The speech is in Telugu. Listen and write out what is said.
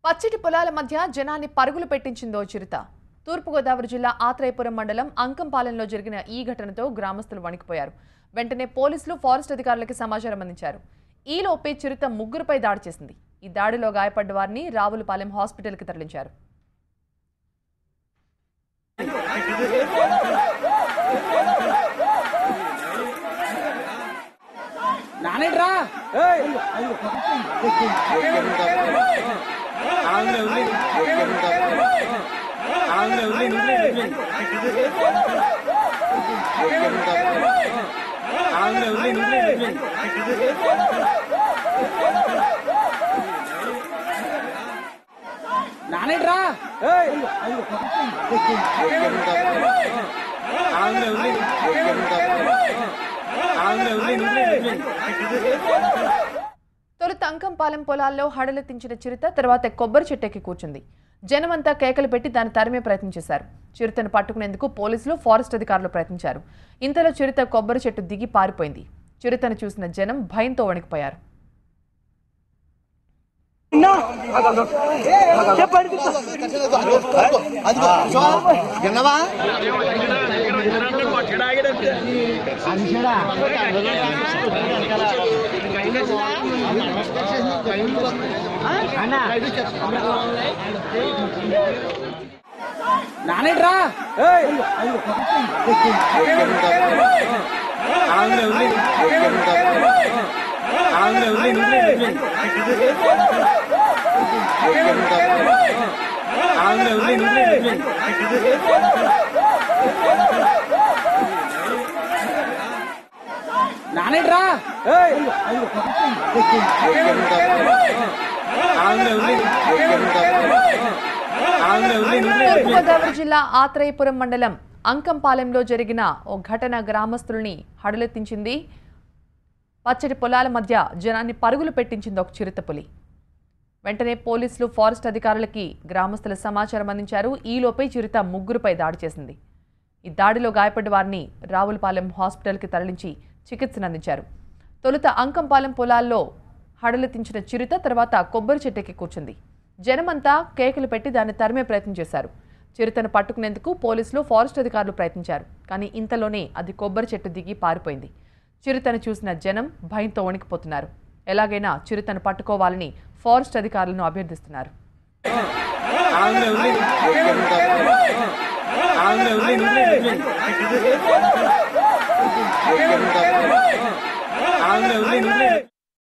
పచ్చటి పొలాల మధ్య జనాన్ని పరుగులు పెట్టించిందో చిరుత. తూర్పుగోదావరి జిల్లా ఆత్రేయపురం మండలం అంకంపాలెంలో జరిగిన ఈ ఘటనతో గ్రామస్తులు వణికిపోయారు. వెంటనే పోలీసులు ఫారెస్ట్ అధికారులకు సమాచారం అందించారు. ఈలోపే చిరుత ముగ్గురుపై దాడి చేసింది. ఈ దాడిలో గాయపడ్డ వారిని రావులపాలెం హాస్పిటల్కి తరలించారు. తొలుత అంకంపాలెం పొలాల్లో హడలెత్తించిన చిరుత తర్వాత కొబ్బరి చెట్టెక్కి కూర్చుంది. జనమంతా కేకలు పెట్టి దాన్ని తరిమే ప్రయత్నం చేశారు. చిరుతను పట్టుకునేందుకు పోలీసులు ఫారెస్ట్ అధికారులు ప్రయత్నించారు. ఇంతలో చిరుత కొబ్బరి చెట్టు దిగి పారిపోయింది. చిరుతను చూసిన జనం భయంతో వణికిపోయారు. తూర్పుగోదావరి జిల్లా ఆత్రేయపురం మండలం అంకంపాలెంలో జరిగిన ఓ ఘటన గ్రామస్తుల్ని హడలెత్తించింది. పచ్చటి పొలాల మధ్య జనాన్ని పరుగులు పెట్టించింది ఒక చిరుతపులి. వెంటనే పోలీసులు ఫారెస్ట్ అధికారులకి గ్రామస్తుల సమాచారం అందించారు. ఈలోపే చిరుత ముగ్గురుపై దాడి చేసింది. ఈ దాడిలో గాయపడ్డ వారిని రావులపాలెం హాస్పిటల్కి తరలించి చికిత్సను అందించారు. తొలుత అంకంపాలెం పొలాల్లో హడలెత్తించిన చిరుత తర్వాత కొబ్బరి చెట్టెక్కి కూర్చుంది. జనమంతా కేకలు పెట్టి దాన్ని తరిమే ప్రయత్నం చేశారు. చిరుతను పట్టుకునేందుకు పోలీసులు ఫారెస్ట్ అధికారులు ప్రయత్నించారు. కానీ ఇంతలోనే అది కొబ్బరి చెట్టు దిగి పారిపోయింది. చిరుతను చూసిన జనం భయంతో వణికిపోతున్నారు. ఎలాగైనా చిరుతను పట్టుకోవాలని ఫారెస్ట్ అధికారులను అభ్యర్థిస్తున్నారు.